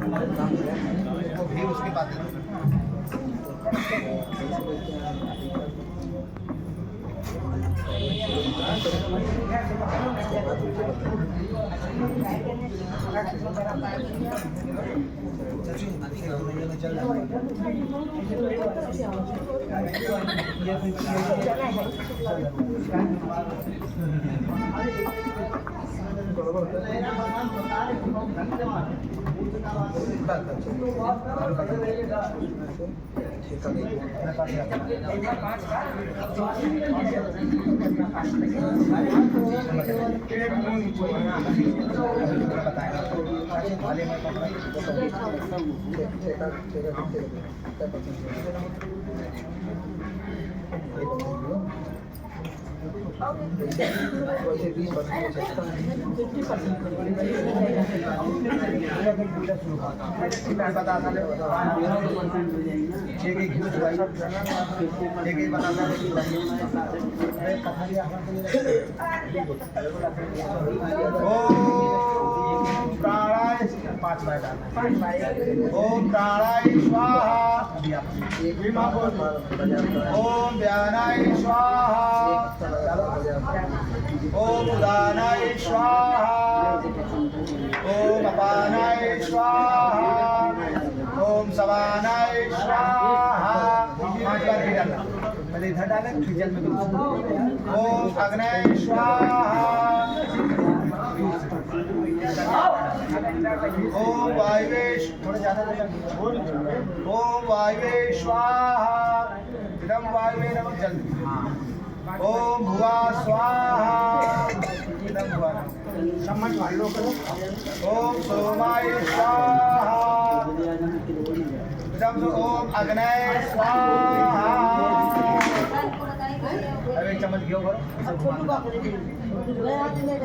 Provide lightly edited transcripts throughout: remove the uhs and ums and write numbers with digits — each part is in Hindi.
भी उसके बाद ओम प्राणाय स्वाहा, ओम व्यानाय स्वाहा, ओम उदानाय स्वाहा, ओम अपानाय स्वाहा, ओम समानाय स्वाहा। 5 बार भी डालना, पहले इधर डालें फिर जल में दूसरा। ओम अग्नय स्वाहा, ओम वायवे, थोड़ा ज्यादा ओम वायवे स्वाहा, इदम वायवे नमः जल्दी। ओम भुवा स्वाहा, इदम भुवा सम्मत वालों को। ओम सोमाय स्वाहा, इदम ओम अग्नय स्वाहा। अब एक चम्मच घी भरो।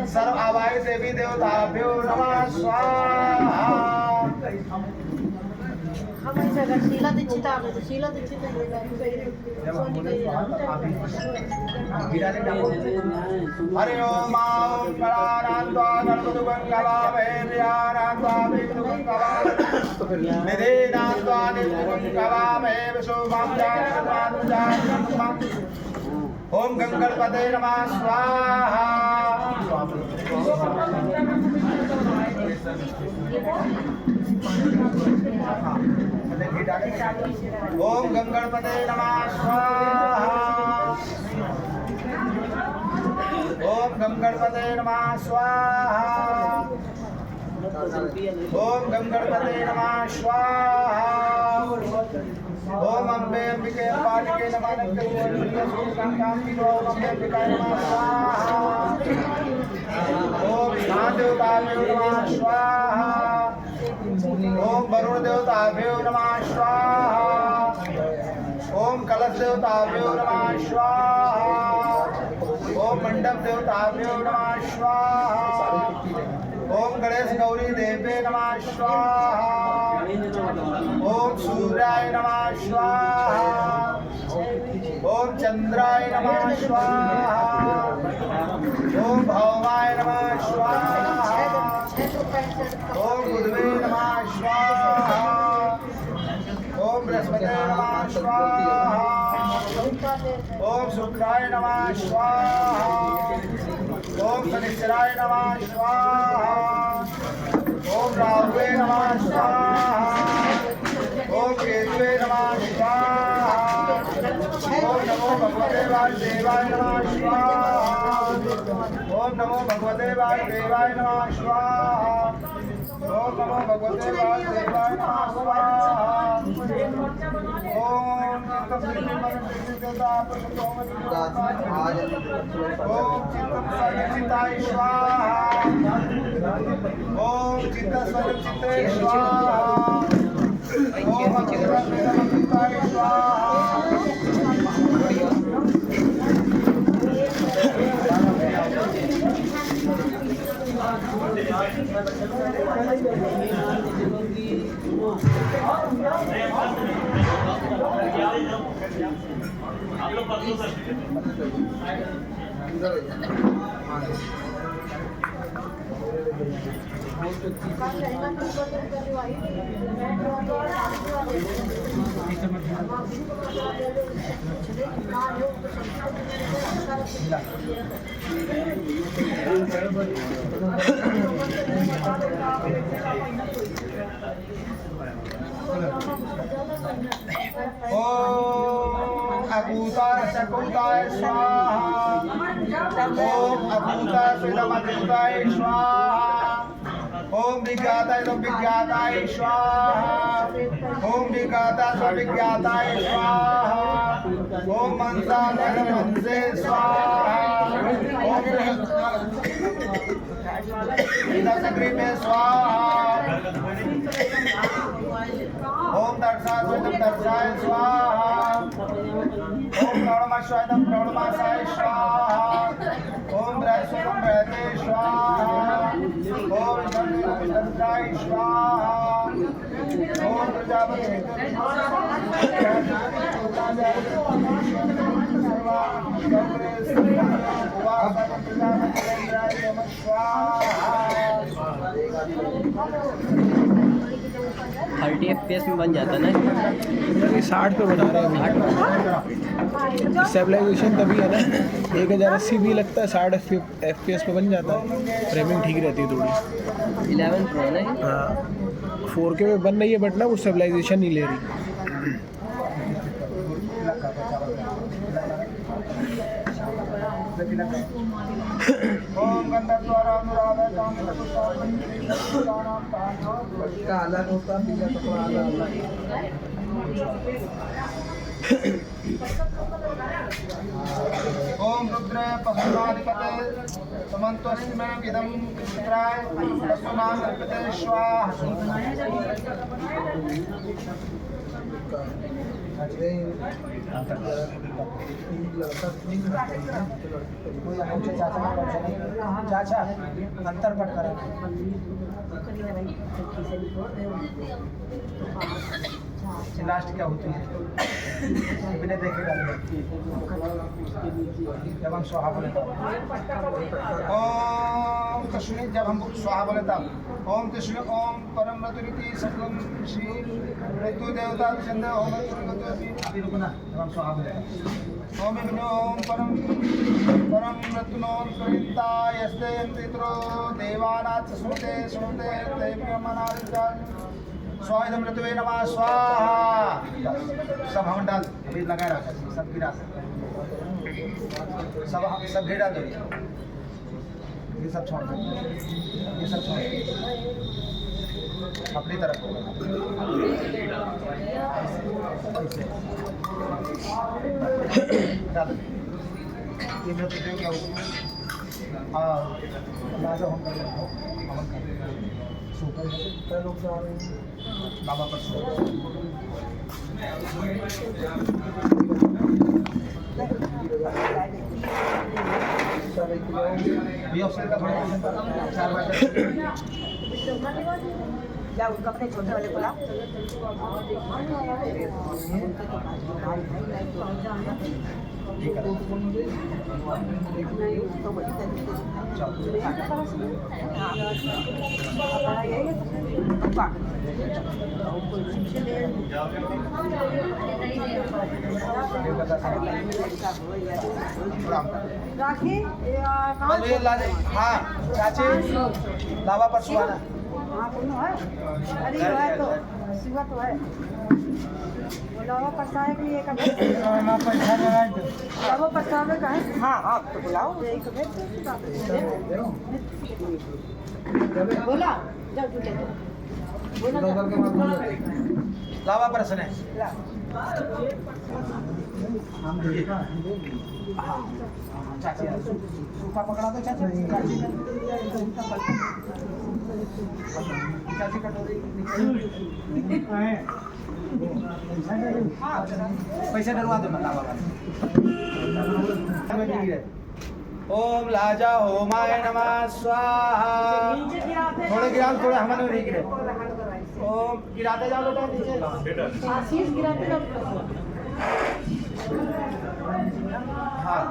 सर्व आवाय देवी देवताभ्यो नमः स्वाहा। शीला दीक्षित आ गई, शीला दीक्षित हरि ओम प्राणान्त्वा गणपतुगंगवामे व्यानान्त्वा विष्णुगंगवामे निधेनान्त्वा निर्गुणगवामे विशोभं जानन्त्वा। ओम गंगणपते नमः स्वाहा। ओम गंगणपते नमः स्वाहा। ओम गंगणपते नमः स्वाहा। ओम गंगणपते नमः स्वाहा। ओम अम्बे अंबिके पालिके नमः ओम महादेवताभ्यो नमः स्वाहा। ओम वरुण देवताभ्यो नमः स्वाहा। ओम कलश देवताभ्यो नमः स्वाहा। ओम मंडप देवताभ्यो नमः स्वाहा। ओम गणेश गौरी देवे नमः स्वाहा। ओम सूर्याय नमः स्वाहा। ओम चंद्राय नमः स्वाहा। ओम भौमाय नमः स्वाहा। ओम बुधवे नमः स्वाहा। ओम बृहस्पते नमः स्वाहा। ओम शुक्राय नमः स्वाहा। ओम शनिश्चराय नमः स्वाहा। ओम राहुवे नमः स्वाहा। ओम केतवे नमः स्वाहा। ओम नमो भगवते वासुदेवाय नमः स्वाहा। ओम नमो भगवते वासुदेवाय नमः स्वाहा। ओम नमो भगवते वासुदेवाय नमः स्वाहा। ओम चित्ताय स्वाहा। ओम चित्ते स्वाहा। ओम चित्ताय स्वाहा। ओम अकूताय सकूताय स्वाहा। ओम अकूताय सुदमकूताय स्वाहा। ओम विज्ञाताय विज्ञाताय स्वाहा। ओम विज्ञाताय स्वविज्ञाताय स्वाहा। ओम मनसाय मनसे स्वाहा। ओम दशग्रीवे स्वाहा। ओम दर्शाय दर्शाय स्वाहा। ओम प्रणमाश्वायदम प्रणमासाय स्वाहा। ओम ब्रह्मस्वरूपम ब्रह्मते स्वाहा। ओम विष्णुदाय स्वाहा। ओम प्रजापति थर्टी FPS में बन जाता ना। 60 पे बना रहे हैं। स्टेबलाइजेशन तभी है ना, 1080 भी लगता है, 60 FPS पे बन जाता है। फ्रेमिंग ठीक रहती है थोड़ी। 11 Pro ना ये? हाँ 4K में बन रही है बट ना वो स्टेबलाइजेशन नहीं ले रही। ओम गंधर्वद्वारा अनुराधा का अलग होता है, पीला कपड़ा अलग अलग। ओम रुद्र पशुनाधिपते समन्तस्मै इदं चित्राय तस्मान् अर्पते स्वाहा। चाचा अंतर पट करें लास्ट क्या होती है बिना देखे जब हम स्वाहा बोले तब ओम कृष्ण जब हम स्वाहा बोले तब ओम कृष्ण ओम परम ऋतुरीति सकलम श्री ऋतु देवता चंद्र ओम अभी रुकना जब हम स्वाहा बोले ओम विष्णु ओम परम रत्नो प्रवृत्ता यस्ते यंत्रो देवानाथ सुनते सुनते देव्यमनालिका स्वाहा ऋतुवे नमः स्वाहा। सब हम डाल अभी लगा रखा सब गिरा सब गिरा दो ये सब छोड़ दो ये सब छोड़ अपनी तरफ डाल ये मैं तुझे क्या हाँ लाजो हम कर सुपर लोग जा रहे हैं बाबा पर ये अवसर का थोड़ा 4 बजे या उनका अपने छोटे वाले बोला राखी हाँ चाची लावा पर सुहाना हाँ दोनों है। अरे जो है तो शिवा तो है लावा परसाए के लिए एक लावा परसावे का है। हाँ हाँ तो बुलाओ एक बोला जाओ झूठे लावा प्रश्न है चाची सूखा पकड़ा दो चाची चाची कटोरी पैसे डलवा दो मैं लावा ओम लाजा होमाय नमः स्वाहा। थोड़े गिरा थोड़े हमारे नहीं गिरे ओम गिराते जाओ बेटा नीचे आशीष गिराते जाओ। हाँ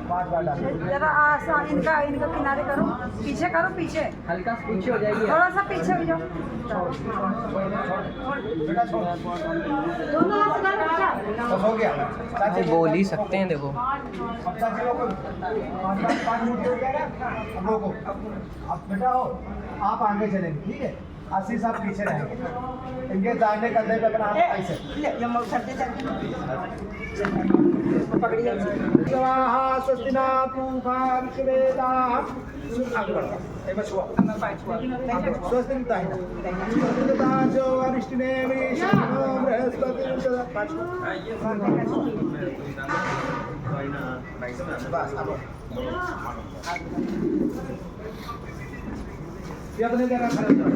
पांच बार डालो। जरा आसान इनका किनारे करो, पीछे करो, पीछे हल्का सा पीछे हो जाएगी। थोड़ा सा पीछे हो जाओ। बेटा छोड़। दोनों हाथ से डालो बच्चा। बस हो गया। चाची बोल ही सकते हैं देखो। अब चाची लोग 5 मिनट हो गया ना, अब रोको। अब बेटा हो, आप आगे चलेंगे, ठीक है? आशीष आप पीछे रहेंगे। इनके दाहिने कंधे पे अपना हाथ ऐसे। स्वाहा स्वस्ति न पूषा विश्ववेदाः। आगे बढ़ो। एक बार छुआ। स्वस्ति न दाहिना। स्वस्ति न ताजो अरिष्टनेमि शनो बृहस्पति बस अब ये अपने जगह खड़े हो जाओ।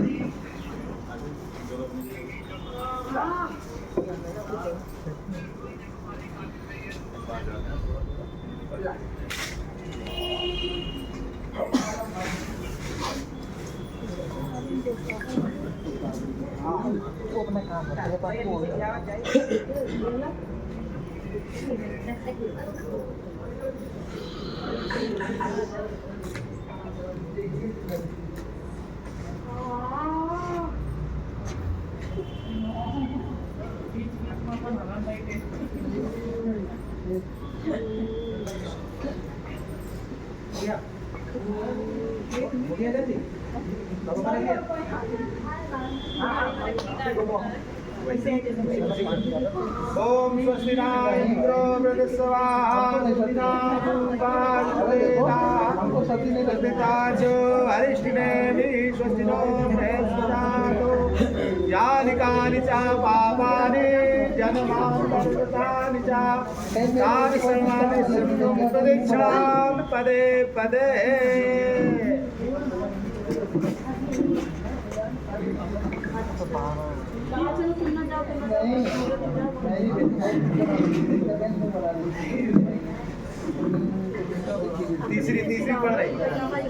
वो अपना काम करते हैं, पर वो ओम स्वस्ति न इंद्रो वृद्धस्वाहा स्वस्ति न पूषा विश्ववेदाः अरिष्टनेमि स्वस्ति नो बृहस्पतिः यानि कानि च पापानि जन्मान्तरकृतानि च तानि सर्वाणि सिन्धुं प्रदक्षिणां पदे पदे। तीसरी पढ़ रही ऐसा मान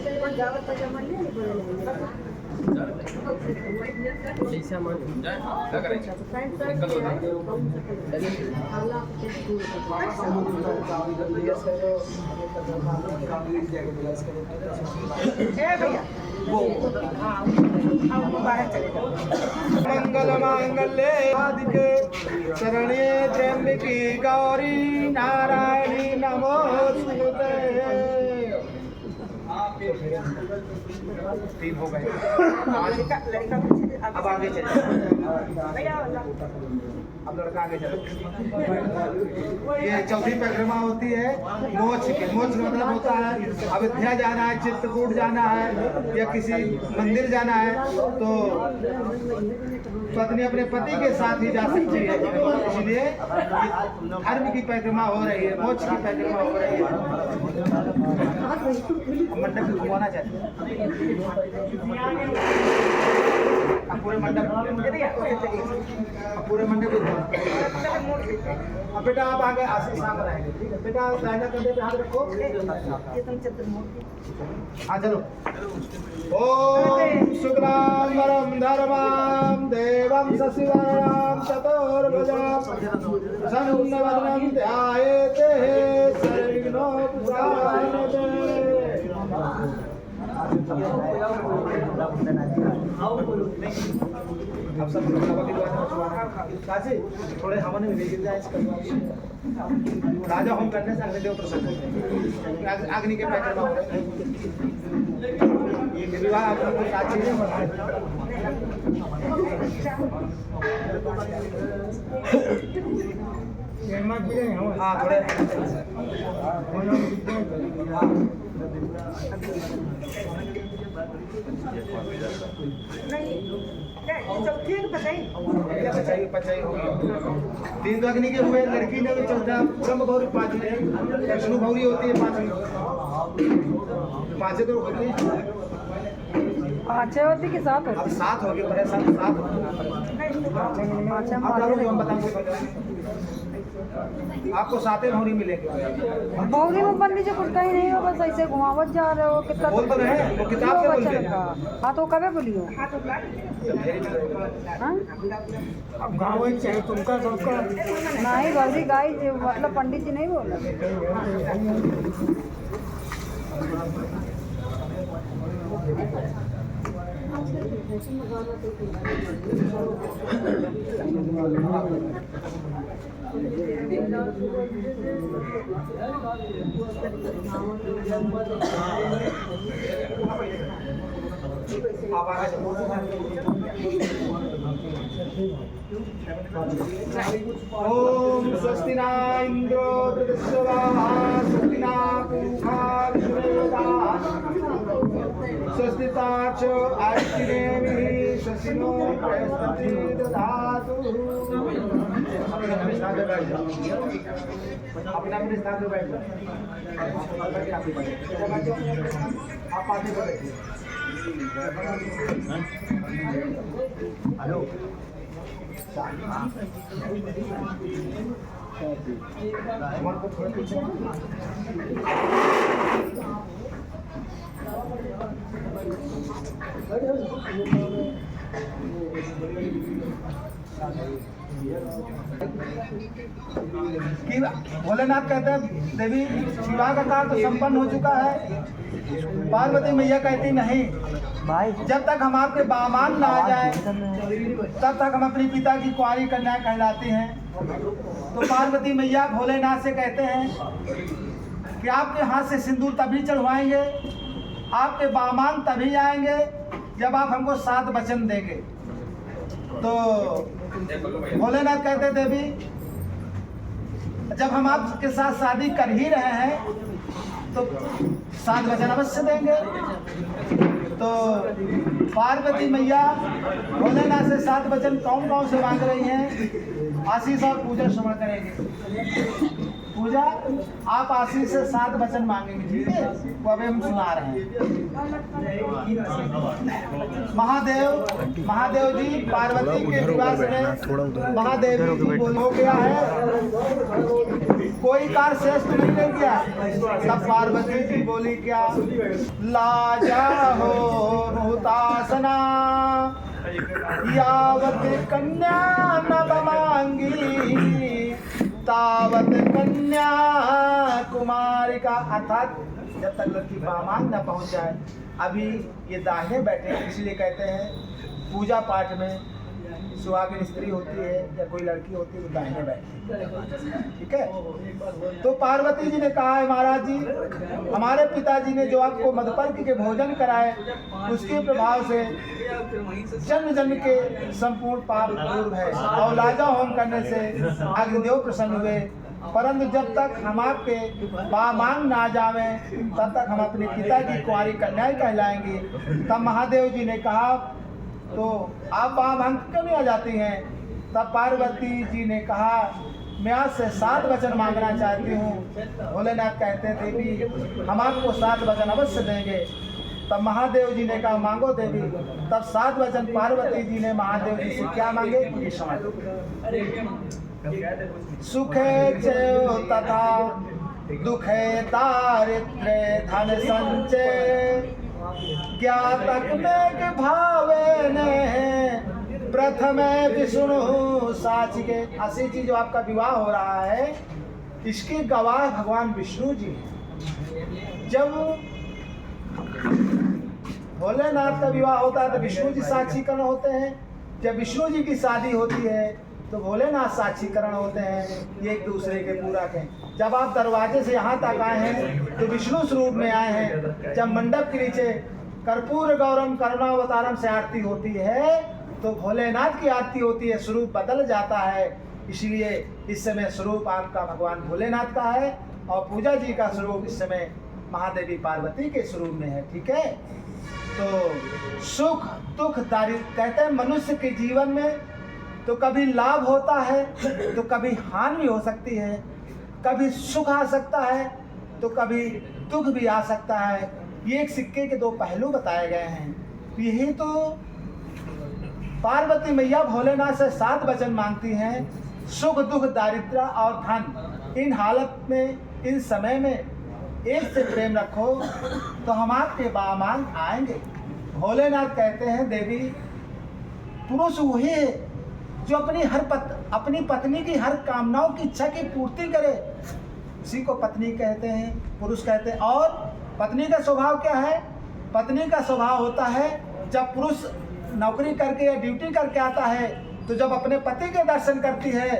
मंगल मांगल्ये आदिके शरण्ये त्र्यंबके गौरी नारायणी नमोस्तुते। तीन हो गए। अब आगे चले। अब लड़का आगे चले। ये चौथी परिक्रमा होती है मोक्ष की। मोक्ष का मतलब होता है अयोध्या जाना है, चित्रकूट जाना है या किसी मंदिर जाना है तो पत्नी अपने पति के साथ ही जा सकती है। इसलिए धर्म की परिक्रमा हो रही है, मोक्ष की परिक्रमा हो रही है। मंडप में घुमाना चाहिए। अब पूरे मंडप अब बेटा आप आगे आशीष नाम बनाएंगे, ठीक है? बेटा दाहिना कंधे पे हाथ रखो। हाँ चलो। ओम शुक्लांबरं धर्मां देवं शशिवर्णं चतुर्भुजं शरण्यवदनं ध्यायेत् सर्वविघ्नोपशान्तये। अब सब काशी थोड़े हवन में गिर जाए राजा होम करने से अग्निदेव प्रसन्न होते हैं। अग्नि के परिक्रमा हो रहे हैं। विवाह आप लोगों को साक्षी है। हाँ थोड़े तीन तो अग्नि के हुए, लड़की ने भी चौथा ब्रह्म गौरी पांचवी है, विष्णु गौरी होती है पांचवी। पांचे तो होती है, पाँच होती कि सात अब 7 हो गए, 7 हो गए। अब बताऊंगा आपको साते भौरी मिलेंगे। भौरी में पंडित जी कुछ कहीं नहीं हो, बस ऐसे घुमावत जा रहे हो। कितना बोल तो रहे हैं, वो किताब से बोलते हैं। हाँ तो कबे बोलियो हाँ? अब गाँव एक चाहिए तुमका सबका। नहीं भौरी गाय मतलब पंडित जी नहीं बोला। ओम स्वस्ति न इंद्रो वृद्धस्वाहा स्वस्ति न पूषा विश्वेदाः स्वस्ति तार्क्ष्यो अरिष्टिनेमिः स्वस्तिनो बृहस्पतिः दधातु। अपने स्थान पे बैठ जाओ, अपने स्थान पे बैठ जाओ। आप आगे बढ़े। हेलो को थोड़ा पीछे कि भोलेनाथ कहते हैं देवी विवाह का कार्य तो संपन्न हो चुका है। पार्वती मैया कहती नहीं भाई, जब तक हम आपके बामान ना आ जाए तब तक हम अपने पिता की कुंवारी कन्या कहलाती हैं। तो पार्वती मैया भोलेनाथ से कहते हैं कि आपके हाथ से सिंदूर तभी चढ़वाएंगे, आपके बामान तभी आएंगे जब आप हमको 7 वचन देंगे। तो भोलेनाथ कहते देवी जब हम आपके साथ शादी कर ही रहे हैं तो 7 वचन अवश्य देंगे। तो पार्वती मैया भोलेनाथ से 7 वचन कौन कौन से मांग रही हैं, आशीष और पूजा श्रवण करेंगे। पूजा आप आशीष से 7 वचन मांगेंगे, ठीक है? वो अभी हम सुना रहे हैं। महादेव जी पार्वती के विवाह में महादेव जी हो गया है, कोई कार्य श्रेष्ठ नहीं किया। तब पार्वती जी बोली क्या, लाजा हो हुतासना यावत कन्या न मांगी तावत कन्या कुमारिका। अर्थात जब तक लड़की बामान न पहुंच जाए, अभी ये दाहिने बैठे, इसलिए कहते हैं पूजा पाठ में सुहागिन स्त्री होती है या कोई लड़की होती है वो दाहिने बैठती है, ठीक है? तो पार्वती जी ने कहा है महाराज जी, हमारे पिताजी ने जो आपको मधुपर्क के भोजन कराए उसके प्रभाव से जन्म जन्म के संपूर्ण पाप दूर है और लाजा होम करने से अग्निदेव प्रसन्न हुए। परंतु जब तक हम आपके बामान ना जावे तब तक हम अपने पिता की कुंवारी कन्याएं कहलाएंगे। तब महादेव जी ने कहा तो आप बामान क्यों नहीं आ जाती हैं? तब पार्वती जी ने कहा मैं आज से 7 वचन मांगना चाहती हूँ। भोलेनाथ कहते थे कि हम आपको 7 वचन अवश्य देंगे। तब महादेव जी ने कहा मांगो देवी। तब 7 वचन पार्वती जी ने महादेव जी से क्या मांगे ये समझ। सुखे चयो तथा दुखे दारिद्र्य धन संचय ज्ञातक में भावे ने प्रथमे विष्णु साची के। आशी जी जो आपका विवाह हो रहा है इसके गवाह भगवान विष्णु जी हैं। जब भोलेनाथ का विवाह होता है तो विष्णु जी साक्षीकरण होते हैं। जब विष्णु जी की शादी होती है तो भोलेनाथ साक्षीकरण होते हैं। ये एक दूसरे के पूरक हैं। जब आप दरवाजे से यहाँ तक आए हैं तो विष्णु स्वरूप में आए हैं। जब मंडप के नीचे कर्पूर गौरम करुणावतारम से आरती होती है तो भोलेनाथ की आरती होती है, स्वरूप बदल जाता है। इसलिए इस समय स्वरूप आपका भगवान भोलेनाथ का है और पूजा जी का स्वरूप इस समय महादेवी पार्वती के स्वरूप में है, ठीक है? तो सुख दुख दारिद्र्य कहते हैं मनुष्य के जीवन में तो कभी लाभ होता है तो कभी हानि हो सकती है, कभी सुख आ सकता है तो कभी दुख भी आ सकता है। ये एक सिक्के के 2 पहलू बताए गए हैं। यही तो पार्वती मैया भोलेनाथ से 7 वचन मांगती हैं। सुख दुख दारिद्र्य और धन, इन हालत में, इन समय में एक से प्रेम रखो तो हम आपके बामान आएंगे। भोलेनाथ कहते हैं देवी, पुरुष वही है जो अपनी पत्नी की हर कामनाओं की इच्छा की पूर्ति करे, उसी को पत्नी कहते हैं, पुरुष कहते हैं। और पत्नी का स्वभाव क्या है? पत्नी का स्वभाव होता है, जब पुरुष नौकरी करके या ड्यूटी करके आता है तो जब अपने पति के दर्शन करती है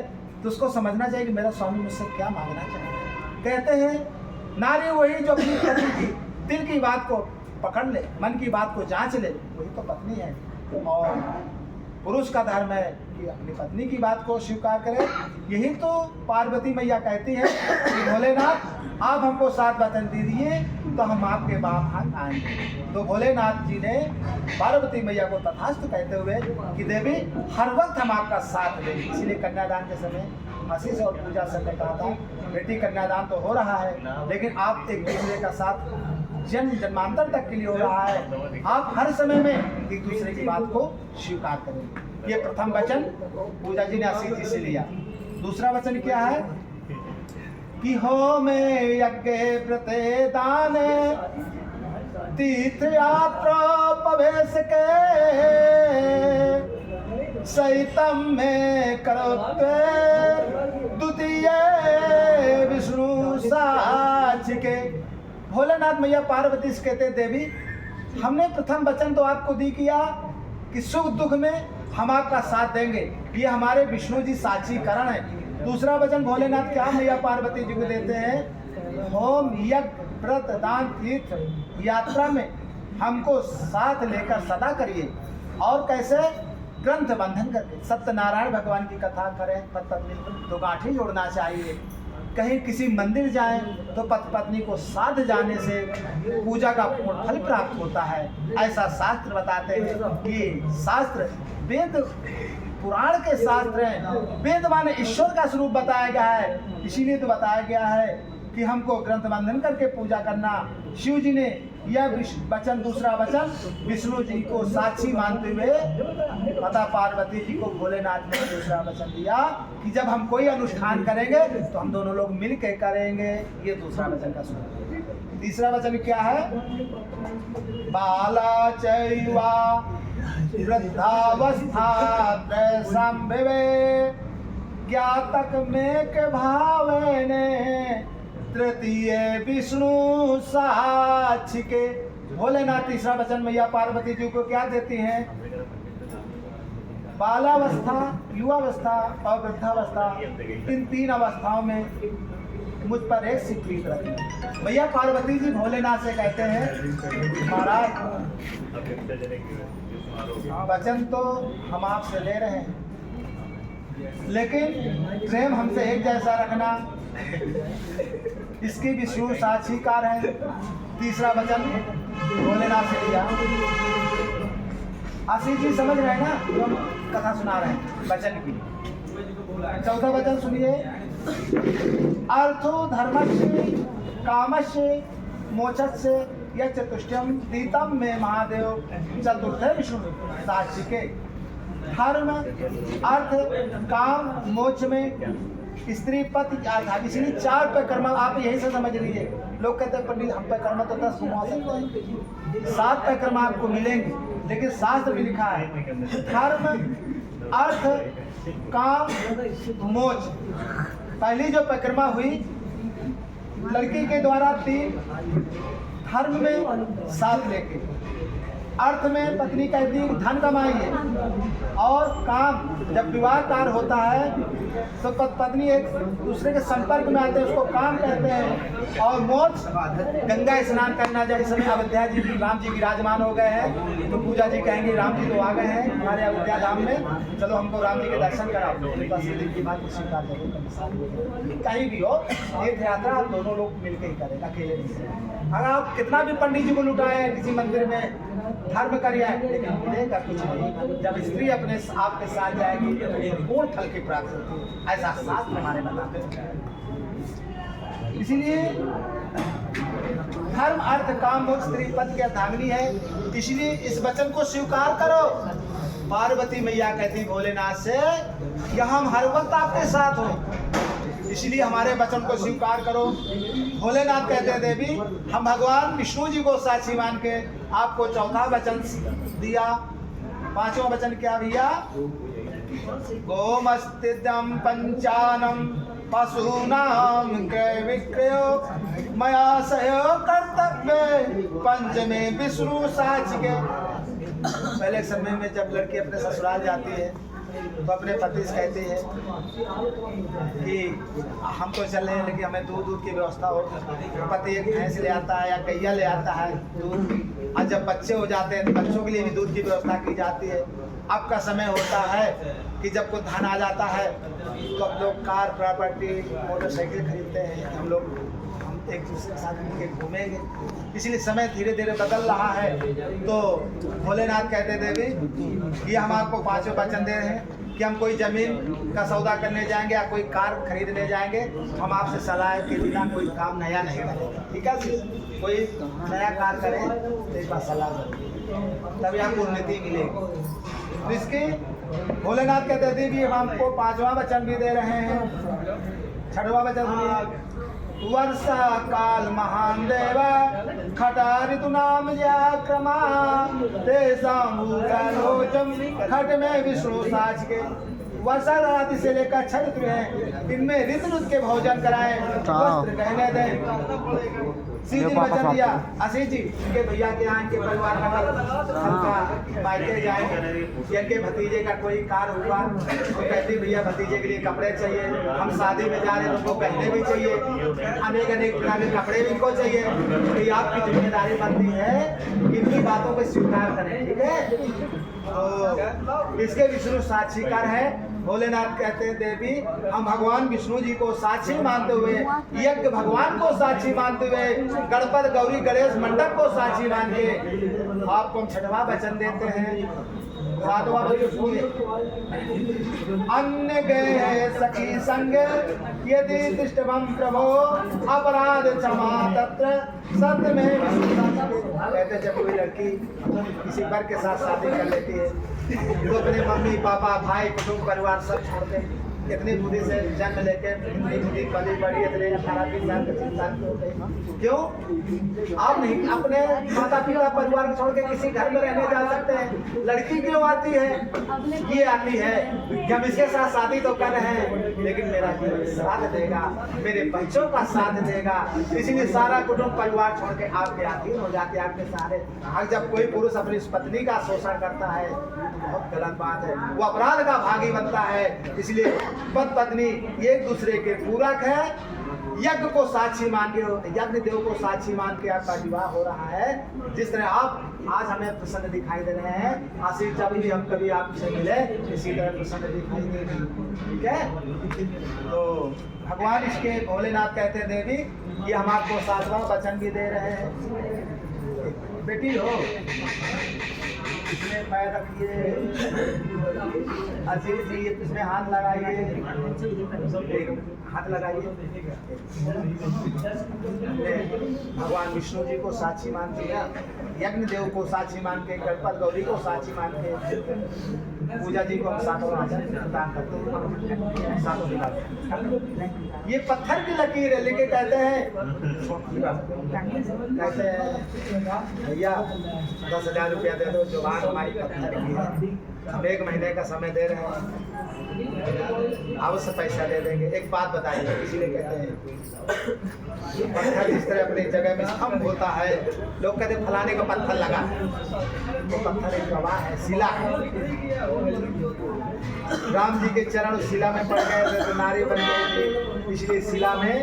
तो उसको समझना चाहिए कि मेरा स्वामी मुझसे क्या मांगना चाहिए। कहते हैं नारी वही जो अपनी पति की दिल की बात को पकड़ ले, मन की बात को जांच ले, वही तो पत्नी है। और पुरुष का धर्म है कि अपनी पत्नी की बात को स्वीकार करे। यही तो पार्वती मैया कहती है कि भोलेनाथ आप हमको 7 वचन दीजिए तो हम आपके बाम आएंगे। तो भोलेनाथ जी ने पार्वती मैया को तथास्तु कहते हुए कि देवी हर वक्त हम आपका साथ देंगे। इसीलिए कन्यादान के समय आशीष और पूजा सर ने कहा था बेटी कन्यादान तो हो रहा है, लेकिन आप एक दूसरे का साथ जन्म जन्मांतर तक के लिए हो रहा है। आप हर समय में एक दूसरे की बात को स्वीकार करें। ये प्रथम वचन पूजा जी ने आशीष जी से लिया। दूसरा वचन क्या है कि हो में यज्ञ व्रते दान तीर्थ यात्रा प्रवेश के सहितम में करोते द्वितीय विष्णु साच के। भोलेनाथ मैया पार्वती से कहते देवी हमने प्रथम वचन तो आपको दी किया कि सुख दुख में हम आपका साथ देंगे, ये हमारे विष्णु जी साक्षी करण है। दूसरा वचन भोलेनाथ क्या मैया पार्वती जी को देते हैं, होम यज्ञ व्रत दान तीर्थ यात्रा में हमको साथ लेकर सदा करिए। और कैसे? ग्रंथ बंधन करके सत्यनारायण भगवान की कथा करें पति पत्नी तो गांठी जोड़ना चाहिए। कहीं किसी मंदिर जाएं तो पति पत्नी को साथ जाने से पूजा का पूर्ण फल प्राप्त होता है, ऐसा शास्त्र बताते हैं। कि शास्त्र वेद पुराण के शास्त्र हैं, वेद माने ईश्वर का स्वरूप बताया गया है। इसीलिए तो बताया गया है कि हमको ग्रंथ बंधन करके पूजा करना। शिव जी ने यह वचन, दूसरा वचन विष्णु जी को साक्षी मानते हुए माता पार्वती जी को भोलेनाथ ने दूसरा वचन दिया कि जब हम कोई अनुष्ठान करेंगे तो हम दोनों लोग मिल के करेंगे। ये दूसरा वचन का स्वरूप। तीसरा वचन क्या है? बाला चैवा वृद्धावस्था संभवे ज्ञातक में के भावने तृतीय विष्णु साक्ष के। भोलेनाथ तीसरा वचन मैया पार्वती जी को क्या देती हैं? बालावस्था, युवावस्था और वृद्धावस्था, इन 3 अवस्थाओं में मुझ पर एक सिक्रीत रखी। मैया पार्वती जी भोलेनाथ से कहते हैं महाराज वचन तो हम आपसे ले रहे हैं, लेकिन प्रेम हमसे एक जैसा रखना, इसकी विष्णु साक्षीकार है। तीसरा वचन भोलेनाथ से लिया। आशीष जी समझ रहे हैं ना जो हम कथा सुना रहे हैं वचन की। चौथा वचन सुनिए। अर्थो धर्मस्य कामस्य मोक्षस्य या चतुष्टयम दीतम में महादेव चतुर्थ विष्णु साक्षी के। धर्म अर्थ काम मोक्ष में स्त्री पति आधार, इसलिए 4 परिक्रमा आप यही से समझ लीजिए। लोग कहते हैं पंडित हम परिक्रमा तो 10 घुमा सकते हैं, 7 परिक्रमा आपको मिलेंगे, लेकिन शास्त्र में लिखा है धर्म अर्थ काम मोक्ष। पहली जो परिक्रमा हुई लड़की के द्वारा 3, धर्म में 7 लेके, अर्थ में पत्नी कहती है धन कमाइए, और काम जब विवाह कार्य होता है तो पत्नी एक दूसरे के संपर्क में आते हैं, उसको काम कहते हैं। और मोक्ष गंगा स्नान करना। जब इस समय अयोध्या जी राम जी विराजमान हो गए हैं तो पूजा जी कहेंगे राम जी तो आ गए हैं हमारे अयोध्या धाम में, चलो हमको राम जी के दर्शन कराओ। बस की बात स्वीकार करें। कहीं भी हो तीर्थ यात्रा आप दोनों लोग मिलकर ही करें, अकेले नहीं। अगर आप कितना भी पंडित जी को लुटाए किसी मंदिर में धर्म करिए, लेकिन मिलेगा कुछ नहीं। जब स्त्री अपने आपके साथ जाएगी तो पूर्ण फल की प्राप्ति होती है, ऐसा शास्त्र हमारे बताते हैं। इसीलिए धर्म अर्थ काम मोक्ष स्त्री पति की अर्धांगिनी है। इसलिए इस वचन को स्वीकार करो। पार्वती मैया कहती भोलेनाथ से कि हम हर वक्त आपके साथ हो, इसलिए हमारे वचन को स्वीकार करो। भोलेनाथ कहते देवी हम भगवान विष्णु जी को साक्षी मान के आपको चौथा वचन दिया। पांचवा वचन क्या भैया? गोमस्तिदं पंचानम पशूनाम क्रय विक्रय मया सहयो कर्तव्य पंचमे विष्णु साक्ष के। पहले समय में जब लड़की अपने ससुराल जाती है तो अपने पति से कहती है कि हम तो चल रहे हैं लेकिन हमें दूध की व्यवस्था हो। पति एक भैंस ले आता है या गैया ले आता है दूध, और जब बच्चे हो जाते हैं तो बच्चों के लिए भी दूध की व्यवस्था की जाती है। अब का समय होता है कि जब कोई धन आ जाता है तो अब लोग कार प्रॉपर्टी मोटरसाइकिल खरीदते हैं, हम एक दूसरे के साथ मिलकर घूमेंगे। इसलिए समय धीरे धीरे बदल रहा है। तो भोलेनाथ कहते देवी ये हम आपको पांचों वचन दे रहे हैं कि हम कोई जमीन का सौदा करने जाएंगे या कोई कार खरीदने जाएंगे, हम आपसे सलाह के बिना कोई काम नया नहीं करेंगे। ठीक है जी? कोई नया कार करें तो एक बार सलाह करें, तभी आपको उन्नति मिलेगी। तो इसके भोलेनाथ कहते देवी हम आपको पांचवा वचन भी दे रहे हैं। छठवां वचन सुनिए। वर्षा काल महान देव खटा ऋतु नाम क्रमा खट में विष्णु साच के। वर्षा रात्रि से लेकर छठ ऋतु है, इनमें ऋतु के भोजन कराएं, वस्त्र गहने दें। सीधी वचन दिया आशीष जी के भैया के यहाँ के परिवार का मायके जाएंगे, इनके भतीजे का कोई कार हुआ तो कहती भैया भतीजे के लिए कपड़े चाहिए, हम शादी में जा रहे हैं तो उनको गहने भी चाहिए, अनेक अनेक प्रकार के कपड़े भी इनको चाहिए। तो ये आपकी जिम्मेदारी बनती है इनकी बातों को स्वीकार करें। ठीक है? तो इसके विष्णु साक्षीकार है। भोलेनाथ कहते हैं देवी हम भगवान विष्णु जी को साक्षी मानते हुए, यज्ञ भगवान को साक्षी मानते हुए, गणपति गौरी गणेश मंडप को साक्षी मान के आपको हम छठवां वचन देते हैं। सातवां वचन सुनिए। अन्य गए सखी संग यदि दृष्टवम प्रभो अपराध क्षमा तत्र सत्य में। कहते जब कोई लड़की किसी वर के साथ शादी कर लेती है तो अपने मम्मी पापा भाई कुटुंब परिवार सब छोड़ते हैं। इतनी बुद्धि से जन्म लेके इतनी बुद्धि पली बड़ी इतने 18-20 साल के 30 साल के होते हैं। क्यों? आप नहीं अपने माता पिता परिवार को छोड़ के किसी घर में रहने जा सकते हैं। लड़की क्यों आती है? ये आती है कि हम इसके साथ शादी तो कर रहे हैं लेकिन मेरा जीवन साथ देगा, मेरे बच्चों का साथ देगा, इसीलिए सारा कुटुंब परिवार छोड़ के आपके अधीन हो जाते हैं, आपके सहारे। और जब कोई पुरुष अपनी पत्नी का शोषण करता है बहुत गलत बात है, वो अपराध का भागी बनता है। इसलिए पति पत्नी एक दूसरे के पूरक है। यज्ञ को साक्षी मान के, यज्ञ देव को साक्षी मान के आपका विवाह हो रहा है। जिस तरह आप आज हमें प्रसन्न दिखाई दे रहे हैं, आशीष जब भी हम कभी आपसे मिले इसी तरह प्रसन्न दिखाई देगी। ठीक है? तो भगवान इसके भोलेनाथ कहते हैं देवी ये हम आपको 7वां वचन भी दे रहे हैं। बेटी हो इसमें पैर रखिए, अजीत जी इसमें हाथ लगाइए, हाथ लगाइए। भगवान विष्णु जी को साक्षी मान के, यज्ञ देव को साक्षी मान के, गणपति गौरी को साक्षी मान के, पूजा जी को हम 7वां वचन प्रदान करते हैं। 7 दिलाते। ये पत्थर की लकीर है लेकिन कहते हैं भैया 10,000 रुपया दे दो, जुबान हमारी पत्थर की है, हम 1 महीने का समय दे रहे हैं, अवश्य पैसा दे देंगे। एक बात बताइए, इसीलिए कहते हैं पत्थर जिस तरह अपनी जगह में स्तंभ होता है, लोग कहते हैं फलाने का पत्थर लगा, तो पत्थर एक गवाह है, शिला है। राम जी के चरण शिला में पड़ गए थे तो नारी बन गई, इसलिए शिला में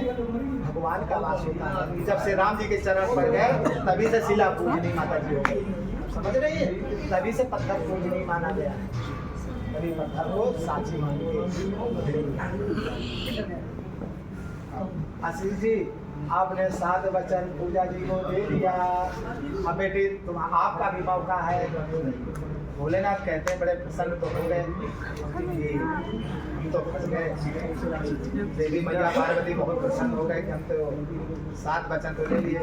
भगवान का वास होता है। जब से राम जी के चरण पड़ गए तभी से शिला पूजनी माता जी हो गई। समझ रही है? तभी से पत्थर पूजनी माना गया, तभी पत्थर को साक्षी मान के। आशीष जी आपने 7 वचन पूजा जी को दे दिया। अब बेटी तुम आपका भी मौका है, भोलेनाथ कहते हैं बड़े प्रसन्न तो हो गए कि हम तो फंस गए। देवी मैया पार्वती बहुत प्रसन्न हो गए कि हम तो 7 वचन तो ले लिए,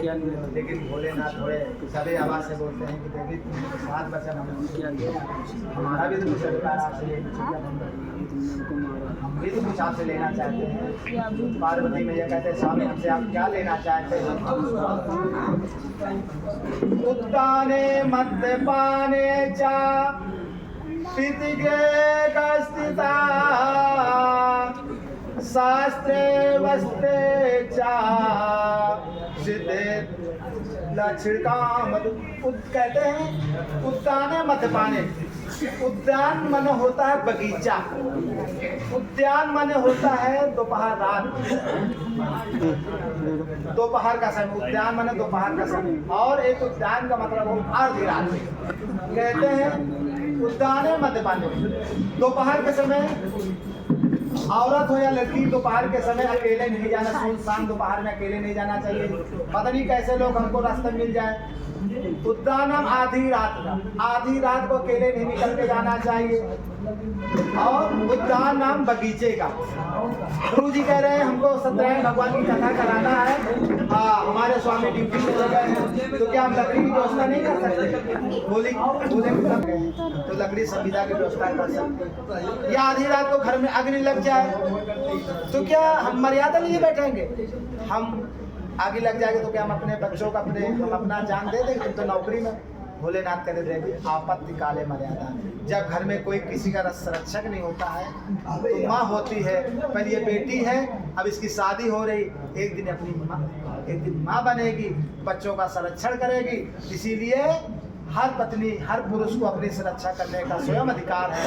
लेकिन भोलेनाथ थोड़े सभी आवाज से बोलते हैं कि देवी तुम तो 7 वचन हमारा भी तो कुछ अधिकार आपसे हम भी तो कुछ आपसे लेना चाहते हैं। पार्वती मैया कहते हैं स्वामी हमसे आप क्या लेना चाहते हैं? उत्ताने मद्यपाने चा पितिगे कस्तिता शास्त्रे वस्ते चा सिद्धे लक्षण काम कहते हैं। उद्याने मद्यपाने, उद्यान मन होता है बगीचा, उद्यान मन होता है दोपहर रात, दोपहर का समय, उद्यान मन दोपहर का समय। और एक उद्यान का मतलब हो आधी रात। कहते हैं उद्याने मद्यपाने, दोपहर के समय औरत हो या लड़की दोपहर के समय अकेले नहीं जाना, सुनसान दोपहर में अकेले नहीं जाना चाहिए। पता नहीं कैसे लोग हमको रास्ते मिल जाए। उद्यानम आधी रात को अकेले नहीं निकल के जाना चाहिए। और उद्यान नाम बगीचे का। गुरु जी कह रहे हैं हमको सत्यनारायण भगवान की कथा कराना है, हमारे स्वामी ड्यूटी में हो गए हैं, तो क्या हम लकड़ी की व्यवस्था नहीं कर सकते? बोले तो लकड़ी संविदा की व्यवस्था कर सकते। या आधी रात को घर में अग्नि लग जाए तो क्या हम मर्यादा लिए बैठेंगे? हम आगे लग जाएगा तो क्या हम अपने बच्चों का हम अपना जान दे देंगे? तुम तो नौकरी में। भोलेनाथ कहते देंगे आपत्ति काले मर्यादा। जब घर में कोई किसी का संरक्षक नहीं होता है तो माँ होती है, पहले ये बेटी है, अब इसकी शादी हो रही, एक दिन माँ बनेगी, बच्चों का संरक्षण करेगी। इसीलिए हर पत्नी हर पुरुष को अपनी सुरक्षा करने का स्वयं अधिकार है।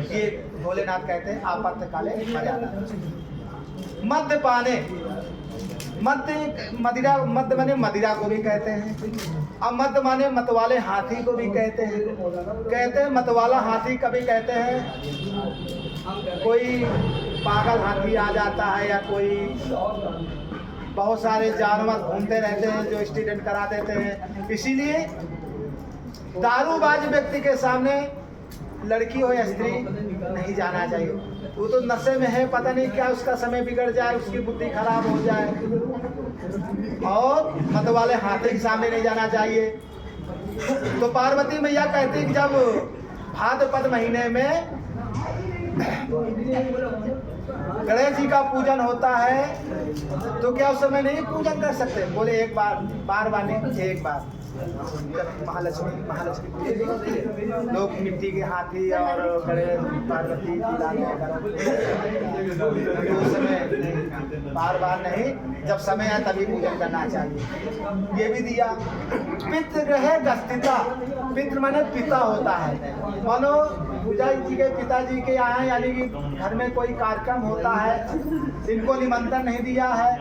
ये भोलेनाथ कहते हैं आपत्ति काले मर्यादा। मद्यपाने, मद्य माने मदिरा को भी कहते हैं। अब मद माने मतवाले हाथी को भी कहते हैं। मतवाला हाथी कभी कहते हैं कोई पागल हाथी आ जाता है या कोई बहुत सारे जानवर घूमते रहते हैं जो एक्सीडेंट करा देते हैं। इसीलिए दारूबाज व्यक्ति के सामने लड़की हो या स्त्री नहीं जाना चाहिए। वो तो नशे में है, पता नहीं क्या उसका समय बिगड़ जाए, उसकी बुद्धि खराब हो जाए। और मत वाले हाथी के सामने नहीं जाना चाहिए। तो पार्वती मैया कहती कि जब भाद्रपद महीने में गणेश जी का पूजन होता है तो क्या उस समय नहीं पूजन कर सकते? बोले एक बार नहीं, एक बार महालक्ष्मी लोग मिट्टी के हाथी और गणेश पार्वती उस समय बार नहीं, जब समय है तभी पूजन करना चाहिए। ये भी दिया। पितृ है गस्तिता, पितृ माने पिता होता है। मानो पूजा जी के पिताजी के यहाँ यानी कि घर में कोई कार्यक्रम होता है, इनको निमंत्रण नहीं दिया है।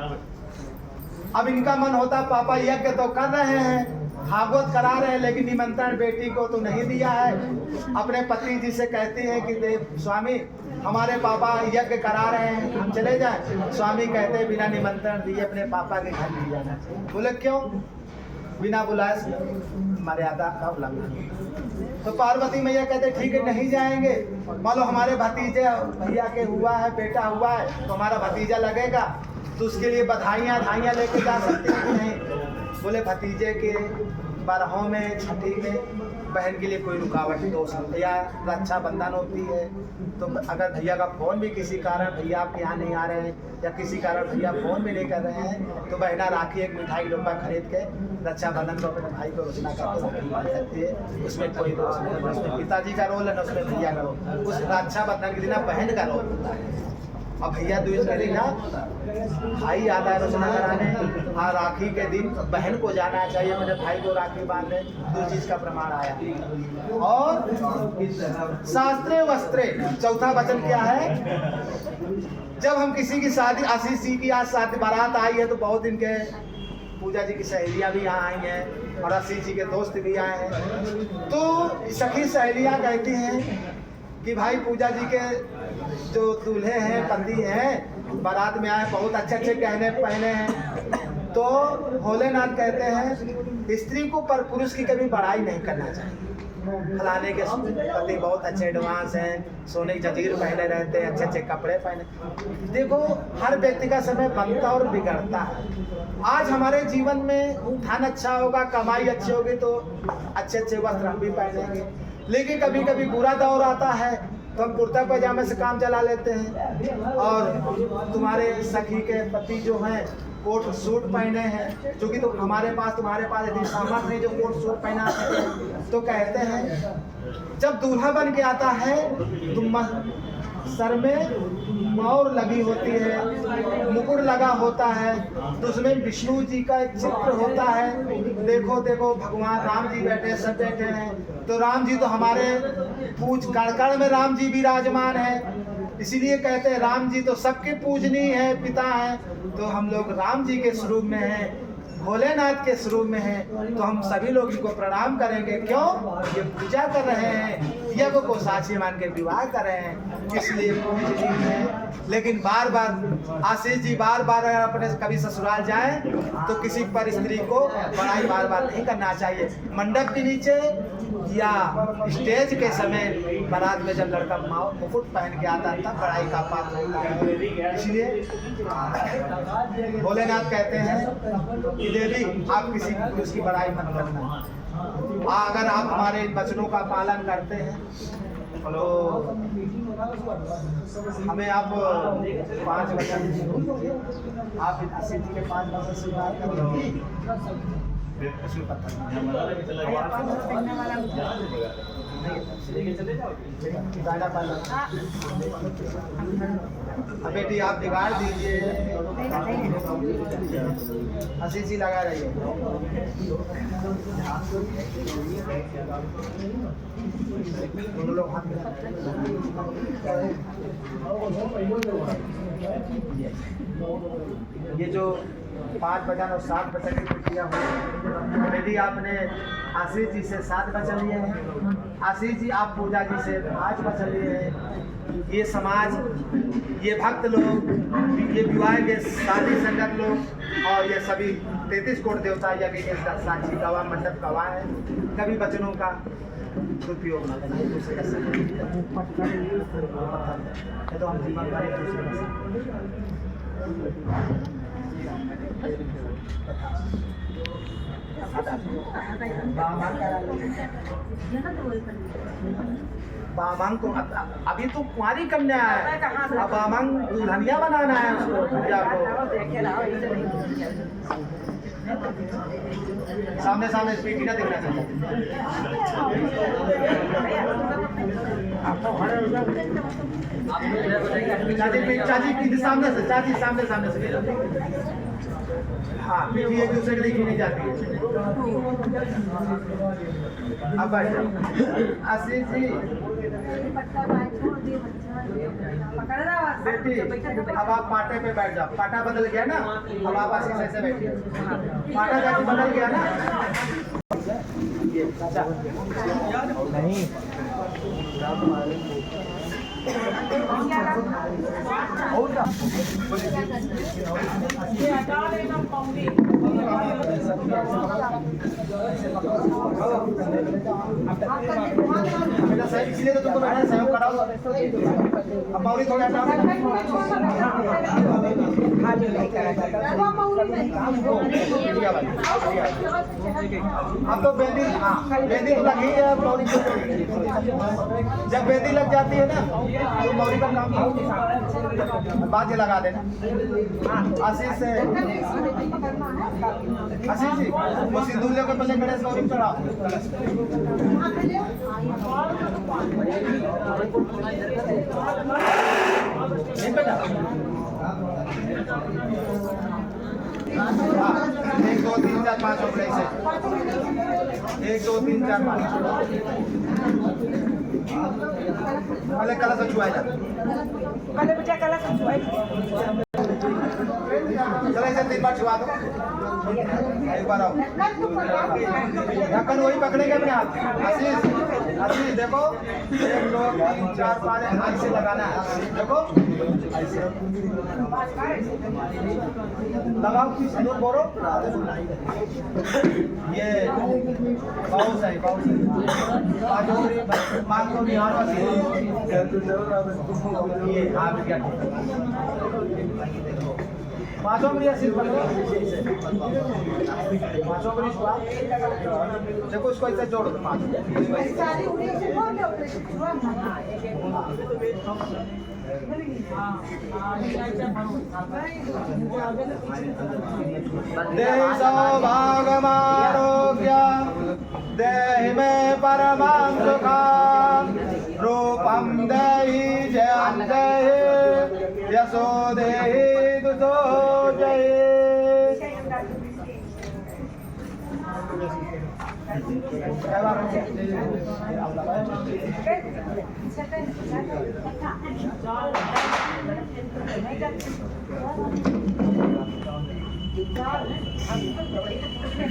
अब इनका मन होता पापा यज्ञ तो कर रहे हैं, भागवत करा रहे हैं, लेकिन निमंत्रण बेटी को तो नहीं दिया है। अपने पति जी से कहती है कि देव स्वामी हमारे पापा यज्ञ करा रहे हैं, हम चले जाएं। स्वामी कहते हैं बिना निमंत्रण दिए अपने पापा के घर नहीं जाना चाहिए। बोले क्यों? बिना बुलाए मर्यादा का उल्लंघन। तो पार्वती मैया कहते ठीक है नहीं जाएंगे। मान लो हमारे भतीजे भैया के हुआ है, बेटा हुआ है, तो हमारा भतीजा लगेगा तो उसके लिए बधाइयाँ लेके जा सकते हैं कि नहीं? बोले भतीजे के 12 में छठी में बहन के लिए कोई रुकावट दोस्त या रक्षाबंधन होती है तो अगर भैया का फ़ोन भी किसी कारण भैया आपके यहाँ नहीं आ रहे हैं या किसी कारण भैया फ़ोन भी नहीं कर रहे हैं तो बहना राखी एक मिठाई डब्बा खरीद के रक्षाबंधन को अपने भाई को रोशना करके मान सकती है। उसमें कोई दोष नहीं है, उसमें पिताजी का रोल है ना उसमें भैया का रोल। उस रक्षाबंधन के दिन बहन का रोल होता है। अब भैया द्वेष करेगा, भाई आता है रोशना कराने, हाँ राखी के दिन बहन को जाना चाहिए, मेरे भाई को राखी बांधने, 2 चीज का प्रमाण आया। और शास्त्रे वस्त्रे, चौथा वचन क्या है? जब हम किसी की शादी, आशीष जी की आज शादी बारात आई है तो बहुत दिन के पूजा जी की सहेलियां भी यहाँ आई हैं और आशीष जी के दोस्त भी आए हैं। तो सखी सहेलियां कहती हैं कि भाई पूजा जी के जो दूल्हे हैं पति हैं बारात में आए, बहुत अच्छे गहने पहने हैं। तो भोलेनाथ कहते हैं स्त्री को पर पुरुष की कभी बड़ाई नहीं करना चाहिए। फलाने के पति बहुत अच्छे एडवांस हैं, सोने की जंजीर पहने रहते हैं, अच्छे अच्छे कपड़े पहने। देखो हर व्यक्ति का समय बनता और बिगड़ता है। आज हमारे जीवन में धन अच्छा होगा, कमाई अच्छी होगी तो अच्छे अच्छे वस्त्र हम भी पहनेंगे, लेकिन कभी कभी बुरा दौर आता है तो हम कुर्ता पैजामे से काम चला लेते हैं। और तुम्हारे सखी के पति जो हैं कोट सूट पहने हैं, जो कि तो तुम्हारे पास इतनी सामर्थ्य नहीं जो कोट सूट पहना सके, तो कहते हैं जब दूल्हा बन के आता है तो सर में मोर लगी होती है, मुकुट लगा होता है, तो उसमें विष्णु जी का एक चित्र होता है। देखो देखो भगवान राम जी बैठे, सब बैठे हैं, तो राम जी तो हमारे पूज कड़ में राम जी विराजमान है, इसीलिए कहते हैं राम जी तो सबके पूजनीय है, पिता है। तो हम लोग राम जी के स्वरूप में हैं, भोलेनाथ के स्वरूप में हैं, तो हम सभी लोग इनको प्रणाम करेंगे। क्यों? ये पूजा कर रहे हैं, यज्ञ को साक्षी मान के विवाह कर रहे हैं, इसलिए पूजनीय है। लेकिन बार बार आशीष जी बार बार अगर अपने कभी ससुराल जाएं तो किसी पर स्त्री को बड़ाई बार बार नहीं करना चाहिए। मंडप के नीचे या स्टेज के समय बारात में जब लड़का मुकुट पहन के आता है तब बड़ाई का पात्र होता है। इसलिए भोलेनाथ कहते हैं कि देवी आप किसी उसकी बड़ाई मत करना, अगर आप हमारे इन वचनों का पालन करते हैं तो हमें आप 5 वचन आप आशीष जी के 5 वचन स्वीकार करेंगे। बेटी आप बिगाड़ दीजिए, आशीष जी लगा रही है। दोनों लोग हाथ ये जो 5 वचन और 7 वचन की प्रक्रिया हुई, यदि आपने आशीष जी से 7 वचन लिए हैं, आशीष जी आप पूजा जी से 5 वचन लिए हैं, ये समाज, ये भक्त लोग, ये विवाह के शादी संगत लोग और ये सभी 33 कोट देवता यज्ञ के साक्षी गवाह मंडप गवाह है, कभी वचनों का दुरुपयोग न करें, दूसरे का तो हम जीवन भर एक दूसरे बामांग को अभी तो कुंवारी कन्या है, अब बामांग दुल्हनिया बनाना है उसको, पूजा को सामने सामने स्पीड ना देखना चाहिए। चाची सामने से, चाची सामने से, हाँ पीठी एक दूसरे के देखी नहीं जाती है। अब बैठ जाओ आशीष जी। बेटी अब आप पाटे पे बैठ जाओ, पाटा बदल गया ना, अब आप आशीष ऐसे बैठिए, पाटा जाके बदल गया ना। नहीं इसलिए तो तुमको मैंने सहयोग करा। अब मौरी थोड़ा अब तो बेंदी, बेंदी तो लगी है, मौरी जब बेंदी लग जाती है ना तो मौरी का काम बाद में लगा देना। आशीष से, आशीष जी वो सिंदूर लेकर पहले गणेश गौरी चढ़ाओ। बेटा 1 2 3 4 5 रुपए से 1 2 3 4 5 पहले कलश छुआएगा, पहले बेटा कलश छुआएगा। चलो इसे 3 बार छुआ दो। एक बार आओ ढक्कन वही पकड़ेंगे अपने हाथ आशीष आशीष देखो 1 2 3 4 5 हाथ से लगाना है देखो ऐसे लगाओ सिंदूर बोलो ये पाउस है बाजोरी मांग को निहारो ये हाथ क्या पांचों में आशीष पकड़ो पांचों में देखो उसको ऐसे जोड़ो देहि सौभाग्यमारोग्य देहि मे परमं सुखं रूपं देहि जयं देहि यशो देहि दुतो जय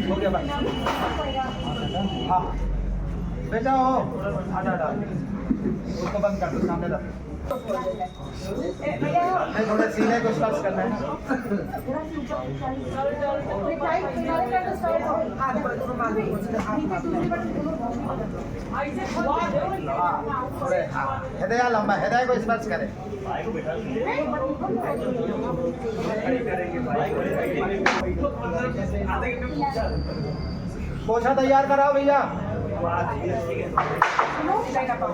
हो गया भाई हाँ बेटा हो आजा उसको बंद कर दो सामने रख नहीं थोड़े सीने को स्पर्श करना है हृदय लंबा हृदय को स्पर्श करें पोछा तैयार कराओ भैया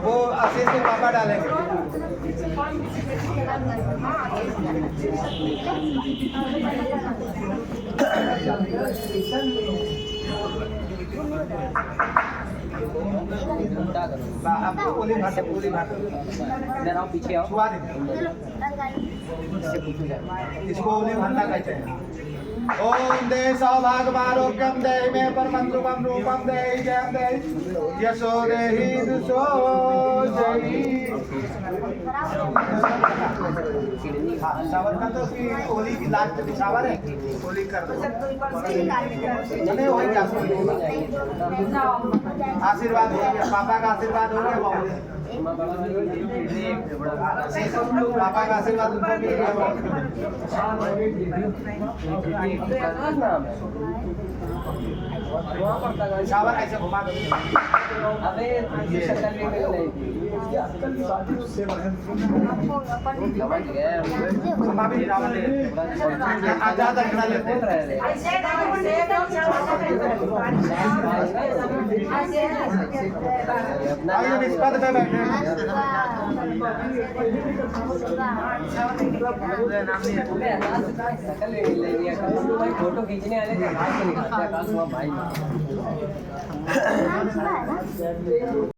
वो आशीष के पापा डालेंगे पूरी भात इधर आओ पीछे आओ छुआ दे इसको उन्हें भरना कहते हैं ओम दे सौभाग्यमारोग्यम देहि मे परमं सुखं रूपं देहि जयं देहि यशो देहि दुषो जयि हाँ शावर का तो उसकी होली की लास्ट में शावर है होली कर दो नहीं वही क्या आशीर्वाद हो गया पापा का आशीर्वाद हो गया पापा का आशीर्वाद उनको भी शावर ऐसे घुमा दो अबे शक्ल नहीं मिल रही घुमा भी रावण ले आजाद रखना लेते हैं आइए निष्पद पे बैठे फोटो खींचने वाले भाई